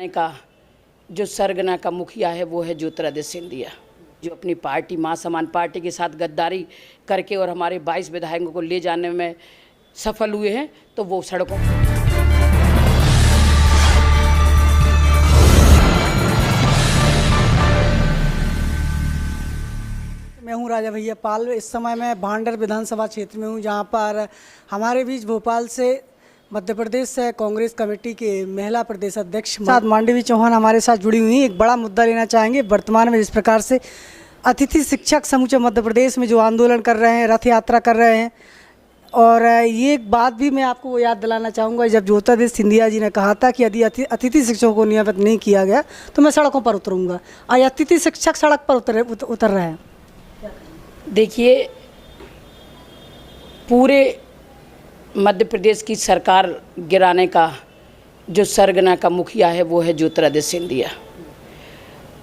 का जो सरगना का मुखिया है वो है ज्योतिरादित्य सिंधिया, जो अपनी पार्टी मां समान पार्टी के साथ गद्दारी करके और हमारे 22 विधायकों को ले जाने में सफल हुए हैं। तो वो सड़कों मैं हूं राजा भैया पाल। इस समय मैं भांडर विधानसभा क्षेत्र में हूं, जहां पर हमारे बीच भोपाल से मध्य प्रदेश से कांग्रेस कमेटी के महिला प्रदेश अध्यक्ष साथ मांडवी चौहान हमारे साथ जुड़ी हुई हैं। एक बड़ा मुद्दा लेना चाहेंगे। वर्तमान में जिस प्रकार से अतिथि शिक्षक समूचे मध्य प्रदेश में जो आंदोलन कर रहे हैं, रथ यात्रा कर रहे हैं, और ये एक बात भी मैं आपको याद दिलाना चाहूँगा, जब ज्योतिरादित्य सिंधिया जी ने कहा था कि यदि अतिथि शिक्षकों को नियमित नहीं किया गया तो मैं सड़कों पर उतरूँगा। आज अतिथि शिक्षक सड़क पर उतर रहे हैं। देखिए, पूरे मध्य प्रदेश की सरकार गिराने का जो सरगना का मुखिया है वो है ज्योतिरादित्य सिंधिया।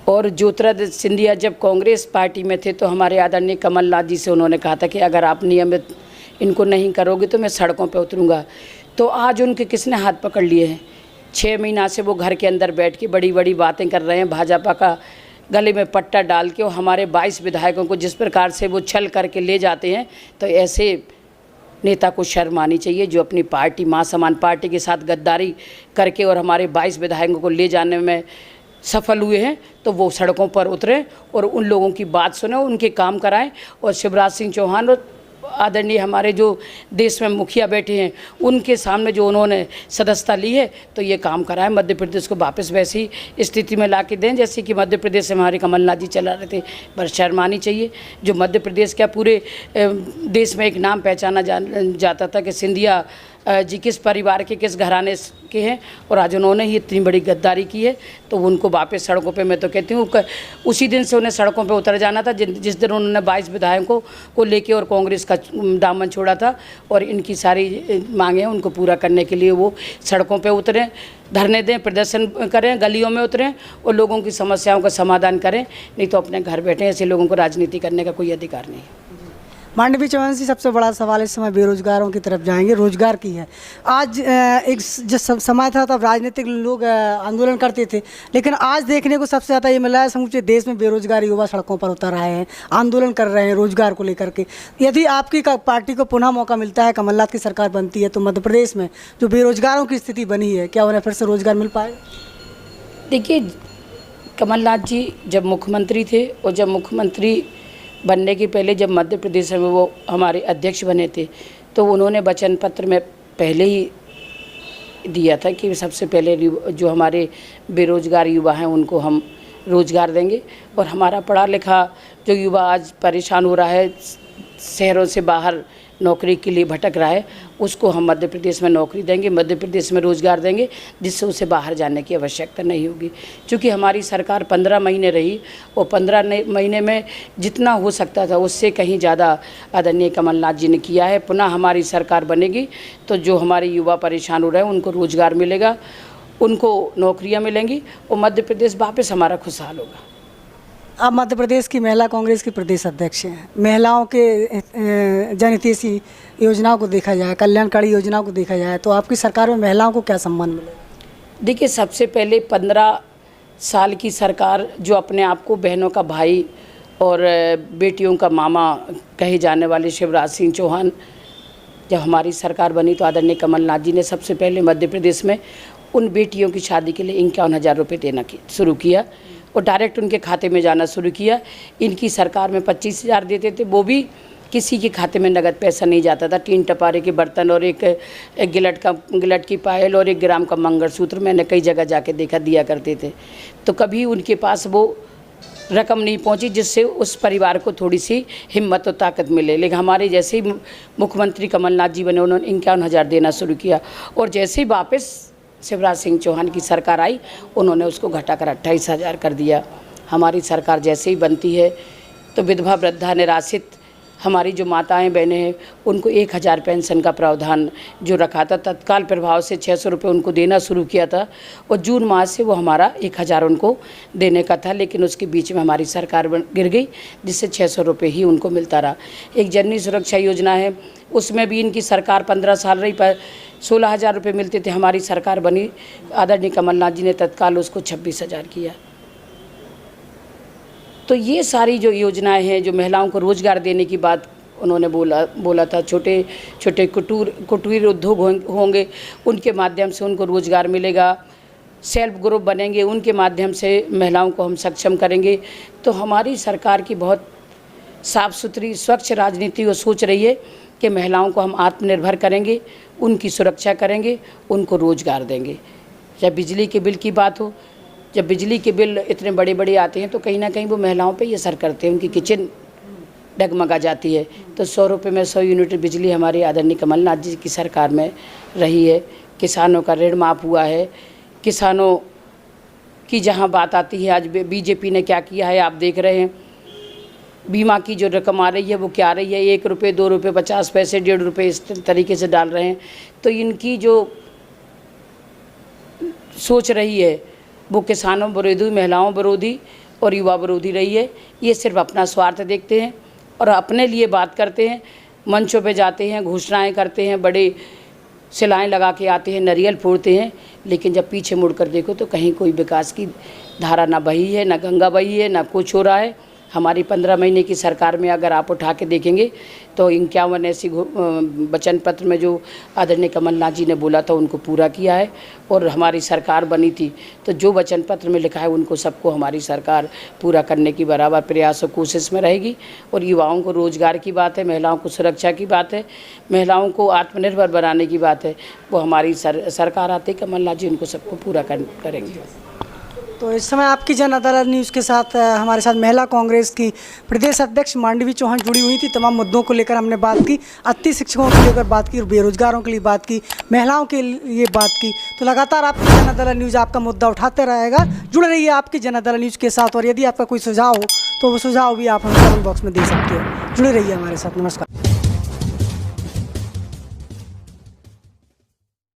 और ज्योतिरादित्य सिंधिया जब कांग्रेस पार्टी में थे तो हमारे आदरणीय कमलनाथ जी से उन्होंने कहा था कि अगर आप नियमित इनको नहीं करोगे तो मैं सड़कों पे उतरूँगा। तो आज उनके किसने हाथ पकड़ लिए हैं? 6 महीना से वो घर के अंदर बैठ के बड़ी बड़ी बातें कर रहे हैं, भाजपा का गले में पट्टा डाल के, और हमारे 22 विधायकों को जिस प्रकार से वो छल करके ले जाते हैं। तो ऐसे नेता को शर्म आनी चाहिए जो अपनी पार्टी मां समान पार्टी के साथ गद्दारी करके और हमारे 22 विधायकों को ले जाने में सफल हुए हैं। तो वो सड़कों पर उतरें और उन लोगों की बात सुने, उनके काम कराएं। और शिवराज सिंह चौहान और आदरणीय हमारे जो देश में मुखिया बैठे हैं उनके सामने जो उन्होंने सदस्यता ली है तो ये काम कराएं, मध्य प्रदेश को वापस वैसी स्थिति में ला के दें जैसे कि मध्य प्रदेश से हमारे कमलनाथ जी चला रहे थे। पर शर्म आनी चाहिए। जो मध्य प्रदेश का पूरे देश में एक नाम पहचाना जाता था कि सिंधिया जी किस परिवार के, किस घराने के हैं, और आज उन्होंने ही इतनी बड़ी गद्दारी की है। तो उनको वापस सड़कों पे, मैं तो कहती हूँ उसी दिन से उन्हें सड़कों पे उतर जाना था जिस दिन उन्होंने 22 विधायकों को लेके और कांग्रेस का दामन छोड़ा था। और इनकी सारी मांगें उनको पूरा करने के लिए वो सड़कों पे उतरें, धरने दें, प्रदर्शन करें, गलियों में उतरें और लोगों की समस्याओं का समाधान करें। नहीं तो अपने घर बैठे ऐसे लोगों को राजनीति करने का कोई अधिकार नहीं है। मांडवी चौहान जी, सबसे बड़ा सवाल इस समय बेरोजगारों की तरफ जाएंगे, रोजगार की है। आज एक जो समय था तब राजनीतिक लोग आंदोलन करते थे, लेकिन आज देखने को सबसे ज़्यादा ये मिला है समूचे देश में बेरोजगार युवा सड़कों पर उतर रहे हैं, आंदोलन कर रहे हैं रोजगार को लेकर के। यदि आपकी पार्टी को पुनः मौका मिलता है, कमलनाथ की सरकार बनती है, तो मध्य प्रदेश में जो बेरोजगारों की स्थिति बनी है, क्या उन्हें फिर से रोजगार मिल पाएगा? देखिए, कमलनाथ जी जब मुख्यमंत्री थे और जब मुख्यमंत्री बनने के पहले जब मध्य प्रदेश में वो हमारे अध्यक्ष बने थे तो उन्होंने वचन पत्र में पहले ही दिया था कि सबसे पहले जो हमारे बेरोजगार युवा हैं उनको हम रोज़गार देंगे। और हमारा पढ़ा लिखा जो युवा आज परेशान हो रहा है, शहरों से बाहर नौकरी के लिए भटक रहा है, उसको हम मध्य प्रदेश में नौकरी देंगे, मध्य प्रदेश में रोज़गार देंगे, जिससे उसे बाहर जाने की आवश्यकता नहीं होगी। क्योंकि हमारी सरकार 15 महीने रही और 15 महीने में जितना हो सकता था उससे कहीं ज़्यादा आदरणीय कमलनाथ जी ने किया है। पुनः हमारी सरकार बनेगी तो जो हमारे युवा परेशान हो रहे हैं उनको रोज़गार मिलेगा, उनको नौकरियाँ मिलेंगी और मध्य प्रदेश वापस हमारा खुशहाल होगा। आप मध्य प्रदेश की महिला कांग्रेस की प्रदेश अध्यक्ष हैं। महिलाओं के जनहितैषी योजनाओं को देखा जाए, कल्याणकारी योजनाओं को देखा जाए, तो आपकी सरकार में महिलाओं को क्या सम्मान मिलेगा? देखिए, सबसे पहले 15 साल की सरकार जो अपने आप को बहनों का भाई और बेटियों का मामा कहे जाने वाले शिवराज सिंह चौहान, जब हमारी सरकार बनी तो आदरणीय कमलनाथ जी ने सबसे पहले मध्य प्रदेश में उन बेटियों की शादी के लिए 51,000 रुपये देना शुरू किया और डायरेक्ट उनके खाते में जाना शुरू किया। इनकी सरकार में 25,000 देते थे, वो भी किसी के खाते में नगद पैसा नहीं जाता था। 3 टपारे के बर्तन और एक गिलट की पायल और 1 ग्राम का मंगलसूत्र मैंने कई जगह जाके देखा दिया करते थे। तो कभी उनके पास वो रकम नहीं पहुंची जिससे उस परिवार को थोड़ी सी हिम्मत और ताकत मिले। लेकिन हमारे जैसे ही मुख्यमंत्री कमलनाथ जी बने उन्होंने 51,000 देना शुरू किया और जैसे ही वापस शिवराज सिंह चौहान की सरकार आई उन्होंने उसको घटाकर 28,000 कर दिया। हमारी सरकार जैसे ही बनती है तो विधवा, वृद्धा, निराश्रित हमारी जो माताएं बहनें हैं उनको 1000 पेंशन का प्रावधान जो रखा था, तत्काल प्रभाव से 600 रुपये उनको देना शुरू किया था और जून माह से वो हमारा 1000 उनको देने का था, लेकिन उसके बीच में हमारी सरकार गिर गई जिससे 600 रुपये ही उनको मिलता रहा। एक जननी सुरक्षा योजना है, उसमें भी इनकी सरकार 15 साल रही पर 16,000 रुपये मिलते थे। हमारी सरकार बनी, आदरणीय कमलनाथ जी ने तत्काल उसको 26,000 किया। तो ये सारी जो योजनाएं हैं, जो महिलाओं को रोज़गार देने की बात उन्होंने बोला था, छोटे छोटे कुटीर उद्योग होंगे, उनके माध्यम से उनको रोज़गार मिलेगा, सेल्फ ग्रुप बनेंगे, उनके माध्यम से महिलाओं को हम सक्षम करेंगे। तो हमारी सरकार की बहुत साफ़ सुथरी स्वच्छ राजनीति वो सोच रही है कि महिलाओं को हम आत्मनिर्भर करेंगे, उनकी सुरक्षा करेंगे, उनको रोज़गार देंगे। चाहे बिजली के बिल की बात हो, जब बिजली के बिल इतने बड़े बड़े आते हैं तो कहीं ना कहीं वो महिलाओं पे ही असर करते हैं, उनकी किचन डगमगा जाती है। तो 100 रुपये में 100 यूनिट बिजली हमारी आदरणीय कमलनाथ जी की सरकार में रही है। किसानों का ऋण माफ़ हुआ है। किसानों की जहाँ बात आती है, आज बीजेपी ने क्या किया है आप देख रहे हैं। बीमा की जो रकम आ रही है वो क्या आ रही है, 1 रुपये 2 रुपये 50 पैसे 1.5 रुपये इस तरीके से डाल रहे हैं। तो इनकी जो सोच रही है वो किसानों विरोधी, महिलाओं विरोधी और युवा विरोधी रही है। ये सिर्फ अपना स्वार्थ देखते हैं और अपने लिए बात करते हैं, मंचों पे जाते हैं, घोषणाएं करते हैं, बड़े सिलाएं लगा के आते हैं, नारियल फोड़ते हैं, लेकिन जब पीछे मुड़कर देखो तो कहीं कोई विकास की धारा ना बही है, ना गंगा बही है, ना कुछ हो रहा है। हमारी 15 महीने की सरकार में अगर आप उठा के देखेंगे तो 51 ऐसी वचन पत्र में जो आदरणीय कमलनाथ जी ने बोला था उनको पूरा किया है। और हमारी सरकार बनी थी तो जो वचन पत्र में लिखा है उनको सबको हमारी सरकार पूरा करने की बराबर प्रयास और कोशिश में रहेगी। और युवाओं को रोज़गार की बात है, महिलाओं को सुरक्षा की बात है, महिलाओं को आत्मनिर्भर बनाने की बात है, वो हमारी सरकार आते कमलनाथ जी उनको सबको पूरा करेंगे। तो इस समय आपकी जन अदालत न्यूज़ के साथ हमारे साथ महिला कांग्रेस की प्रदेश अध्यक्ष मांडवी चौहान जुड़ी हुई थी। तमाम मुद्दों को लेकर हमने बात की, अति शिक्षकों को लेकर बात की, बेरोजगारों के लिए बात की, महिलाओं के लिए बात की। तो लगातार आपकी जन अदालत न्यूज़ आपका मुद्दा उठाते रहेगा। जुड़े रहिए आपकी जन अदालत न्यूज़ के साथ और यदि आपका कोई सुझाव हो तो वो सुझाव भी आप हमें कमेंट बॉक्स में दे सकते हो। जुड़े रहिए हमारे साथ। नमस्कार।